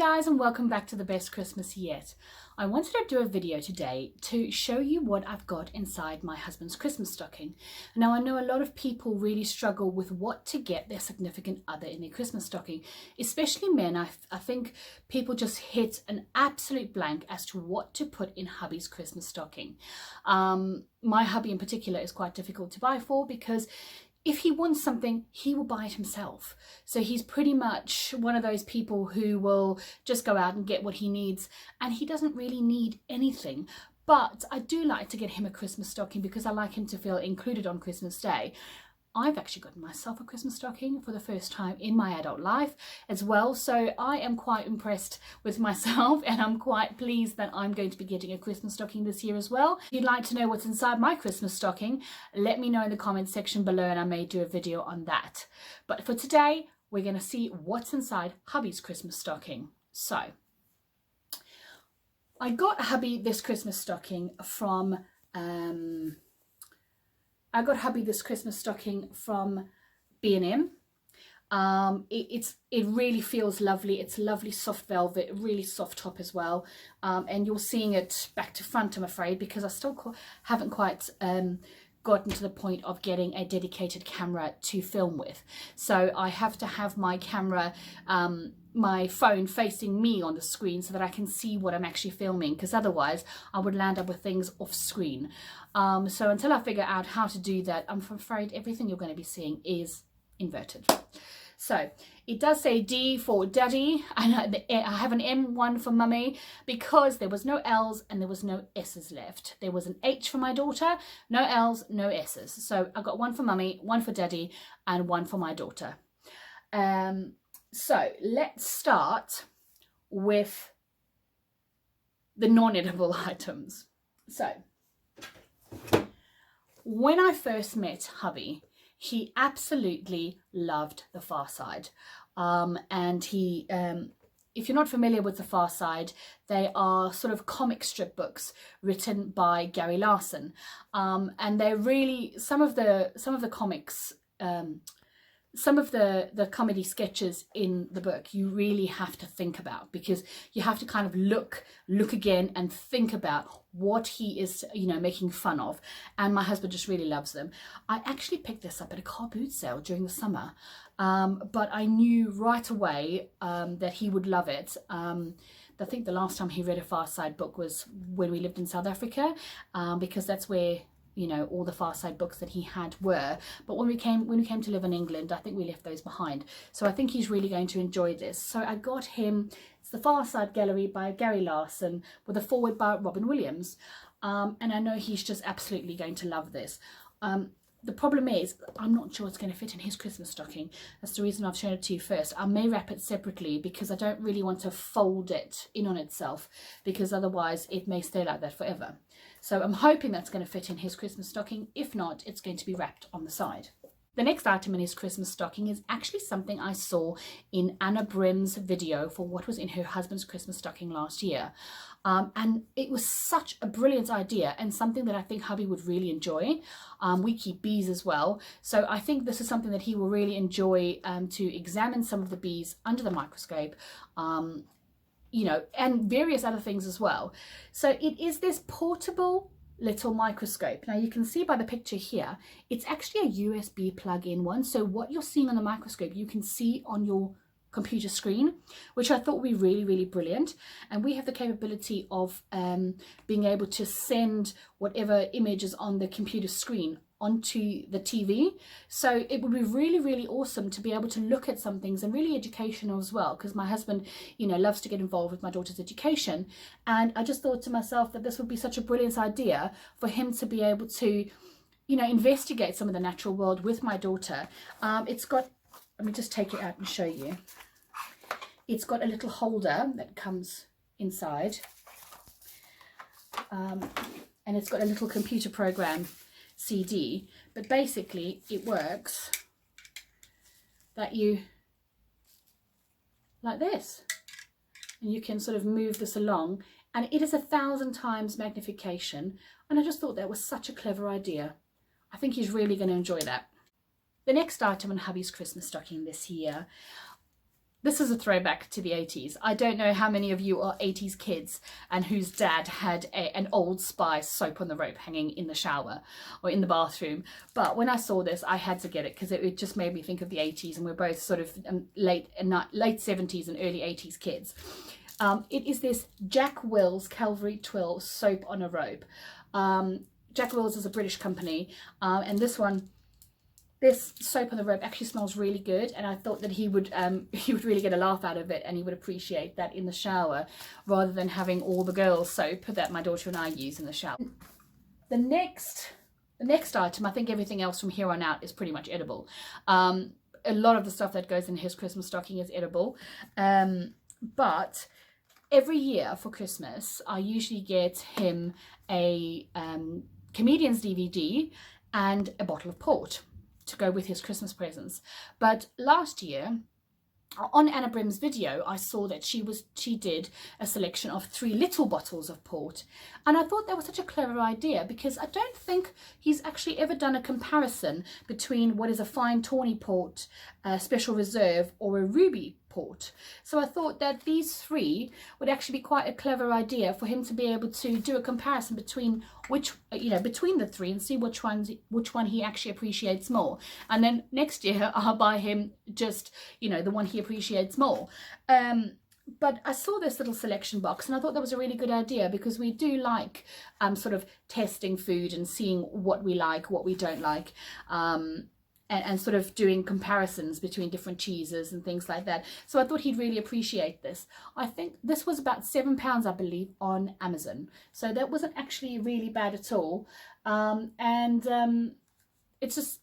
guys, and welcome back to the best Christmas yet. I wanted to do a video today to show you what I've got inside my husband's Christmas stocking. Now I know a lot of people really struggle with what to get their significant other in their Christmas stocking, especially men. I think people just hit an absolute blank as to what to put in hubby's Christmas stocking. My hubby in particular is quite difficult to buy for because if he wants something, he will buy it himself. So he's pretty much one of those people who will just go out and get what he needs, and he doesn't really need anything. But I do like to get him a Christmas stocking because I like him to feel included on Christmas Day. I've actually gotten myself a Christmas stocking for the first time in my adult life as well. So I am quite impressed with myself, and I'm quite pleased that I'm going to be getting a Christmas stocking this year as well. If you'd like to know what's inside my Christmas stocking, let me know in the comments section below and I may do a video on that. But for today, we're going to see what's inside hubby's Christmas stocking. So I got hubby this Christmas stocking from B&M. It really feels lovely. It's lovely soft velvet, really soft top as well. And you're seeing it back to front, I'm afraid, because I still haven't quite gotten to the point of getting a dedicated camera to film with. So I have to have my camera, my phone facing me on the screen so that I can see what I'm actually filming, because otherwise I would land up with things off screen. So until I figure out how to do that, I'm afraid everything you're going to be seeing is inverted. So it does say D for daddy, and I have an M1 for mummy because there was no L's and there was no S's left. There was an H for my daughter, no L's, no S's. So I got one for mummy, one for daddy, and one for my daughter. So let's start with the non-edible items. So when I first met hubby, he absolutely loved The Far Side. And he, if you're not familiar with The Far Side, they are sort of comic strip books written by Gary Larson. And they're really, some of the comics, some of the comedy sketches in the book you really have to think about, because you have to kind of look again and think about what he is, you know, making fun of. And my husband just really loves them. I actually picked this up at a car boot sale during the summer, but I knew right away that he would love it. I think the last time he read a Far Side book was when we lived in South Africa, because that's where, you know, all the Far Side books that he had were. But when we came to live in England, I think we left those behind. So I think he's really going to enjoy this. So I got him, it's The Far Side Gallery by Gary Larson with a foreword by Robin Williams. And I know he's just absolutely going to love this. The problem is, I'm not sure it's going to fit in his Christmas stocking. That's the reason I've shown it to you first. I may wrap it separately because I don't really want to fold it in on itself, because otherwise it may stay like that forever. So I'm hoping that's going to fit in his Christmas stocking. If not, it's going to be wrapped on the side. The next item in his Christmas stocking is actually something I saw in Anna Brim's video for what was in her husband's Christmas stocking last year. And it was such a brilliant idea and something that I think hubby would really enjoy. We keep bees as well. So I think this is something that he will really enjoy, to examine some of the bees under the microscope, you know, and various other things as well. So it is this portable little microscope. Now you can see by the picture here, it's actually a USB plug-in one. So what you're seeing on the microscope, you can see on your computer screen, which I thought would be really, really brilliant. And we have the capability of being able to send whatever image is on the computer screen onto the TV. So it would be really, really awesome to be able to look at some things, and really educational as well, because my husband, you know, loves to get involved with my daughter's education. And I just thought to myself that this would be such a brilliant idea for him to be able to, you know, investigate some of the natural world with my daughter. It's got, let me just take it out and show you. It's got a little holder that comes inside, and it's got a little computer program CD, but basically it works that you, like this, and you can sort of move this along, and it is 1,000 times magnification. And I just thought that was such a clever idea. I think he's really going to enjoy that. The next item in hubby's Christmas stocking this year, this is a throwback to the 80s. I don't know how many of you are 80s kids and whose dad had an Old Spice soap on the rope hanging in the shower or in the bathroom. But when I saw this, I had to get it because it just made me think of the 80s, and we're both sort of late 70s and early 80s kids. It is this Jack Wills Calvary Twill soap on a rope. Jack Wills is a British company, and this soap on the rope actually smells really good, and I thought that he would really get a laugh out of it, and he would appreciate that in the shower rather than having all the girls' soap that my daughter and I use in the shower. The next item, I think everything else from here on out is pretty much edible. A lot of the stuff that goes in his Christmas stocking is edible, but every year for Christmas I usually get him a comedian's DVD and a bottle of port to go with his Christmas presents. But last year on Anna Brim's video, I saw that she did a selection of 3 little bottles of port, and I thought that was such a clever idea because I don't think he's actually ever done a comparison between what is a fine tawny port, special reserve, or a ruby port. So I thought that these 3 would actually be quite a clever idea for him to be able to do a comparison between between the 3 and see which one he actually appreciates more. And then next year I'll buy him just the one he appreciates more. But I saw this little selection box and I thought that was a really good idea, because we do like sort of testing food and seeing what we like, what we don't like, and sort of doing comparisons between different cheeses and things like that. So I thought he'd really appreciate this. I think this was about £7, I believe, on Amazon. So that wasn't actually really bad at all. It's just,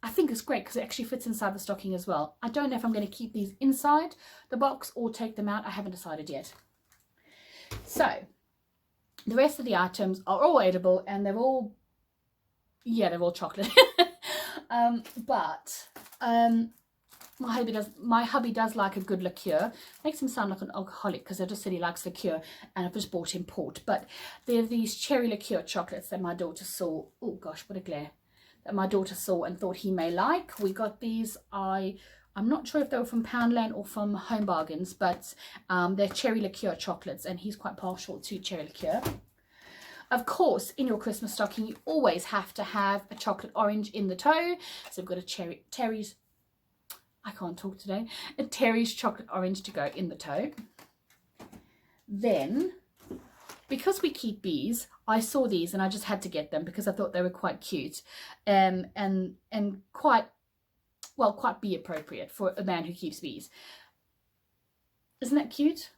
I think it's great because it actually fits inside the stocking as well. I don't know if I'm going to keep these inside the box or take them out. I haven't decided yet. So the rest of the items are all edible, and they're all chocolate. My hubby does like a good liqueur. Makes him sound like an alcoholic because I just said he likes liqueur, and I've just bought him port. But there are these cherry liqueur chocolates that my daughter saw. Oh gosh, what a glare! That my daughter saw and thought he may like. We got these. I'm not sure if they were from Poundland or from Home Bargains, but they're cherry liqueur chocolates, and he's quite partial to cherry liqueur. Of course, in your Christmas stocking, you always have to have a chocolate orange in the toe. So we've got a Terry's chocolate orange to go in the toe. Then, because we keep bees, I saw these and I just had to get them because I thought they were quite cute, and quite bee appropriate for a man who keeps bees. Isn't that cute?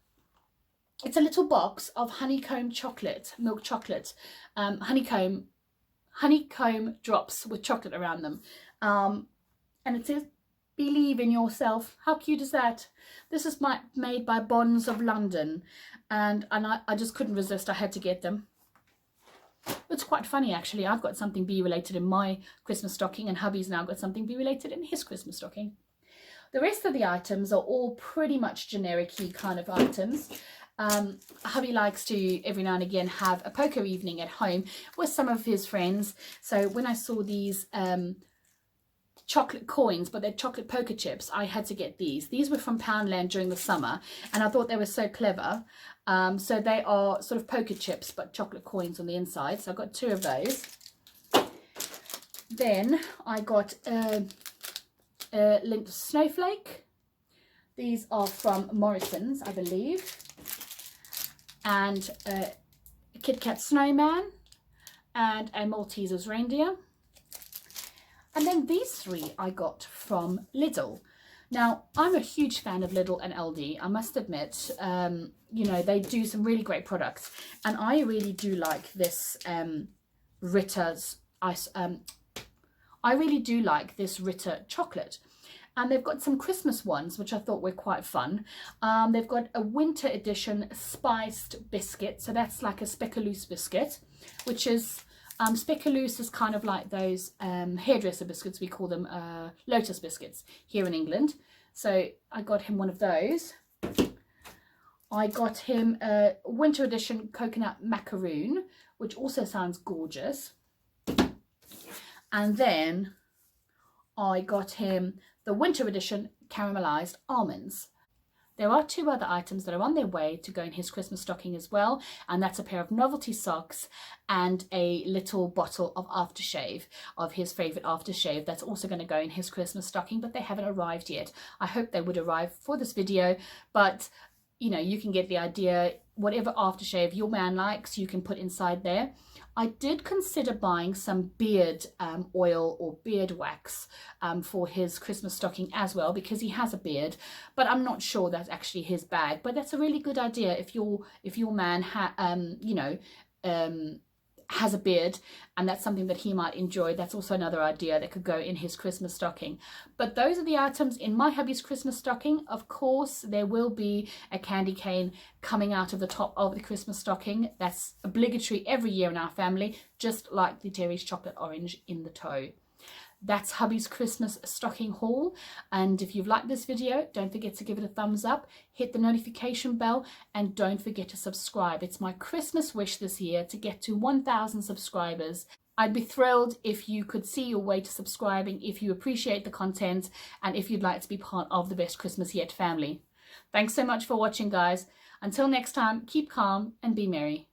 It's a little box of honeycomb chocolate, milk chocolate, honeycomb drops with chocolate around them. And it says, "Believe in yourself." How cute is that? This is made by Bonds of London, and I just couldn't resist. I had to get them. It's quite funny actually. I've got something bee related in my Christmas stocking, and hubby's now got something bee related in his Christmas stocking. The rest of the items are all pretty much generic-y kind of items. Hubby likes to every now and again have a poker evening at home with some of his friends. So when I saw these chocolate coins, but they're chocolate poker chips, I had to get these. These were from Poundland during the summer, and I thought they were so clever. So they are sort of poker chips, but chocolate coins on the inside. So I got 2 of those. Then I got a Lindt snowflake. These are from Morrison's, I believe. And a Kit Kat snowman and a Malteser's reindeer. And then these 3 I got from Lidl. Now, I'm a huge fan of Lidl and Aldi, I must admit. They do some really great products, and I really do like this Ritter's ice. I really do like this Ritter chocolate. And they've got some Christmas ones, which I thought were quite fun. They've got a winter edition spiced biscuit. So that's like a speculoos biscuit, which is, speculoos is kind of like those hairdresser biscuits. We call them lotus biscuits here in England. So I got him one of those. I got him a winter edition coconut macaroon, which also sounds gorgeous. And then I got him the winter edition caramelized almonds. There are 2 other items that are on their way to go in his Christmas stocking as well, and that's a pair of novelty socks and a little bottle of aftershave, of his favorite aftershave. That's also going to go in his Christmas stocking, but they haven't arrived yet. I hope they would arrive for this video, but you know, you can get the idea. Whatever aftershave your man likes, you can put inside there. I did consider buying some beard oil or beard wax for his Christmas stocking as well, because he has a beard, but I'm not sure that's actually his bag. But that's a really good idea if your man has a beard, and that's something that he might enjoy. That's also another idea that could go in his Christmas stocking. But those are the items in my hubby's Christmas stocking. Of course, there will be a candy cane coming out of the top of the Christmas stocking. That's obligatory every year in our family, just like the Terry's chocolate orange in the toe. That's hubby's Christmas stocking haul, and if you've liked this video, don't forget to give it a thumbs up, hit the notification bell, and don't forget to subscribe. It's my Christmas wish this year to get to 1,000 subscribers. I'd be thrilled if you could see your way to subscribing, if you appreciate the content, and if you'd like to be part of the Best Christmas Yet family. Thanks so much for watching, guys. Until next time, keep calm and be merry.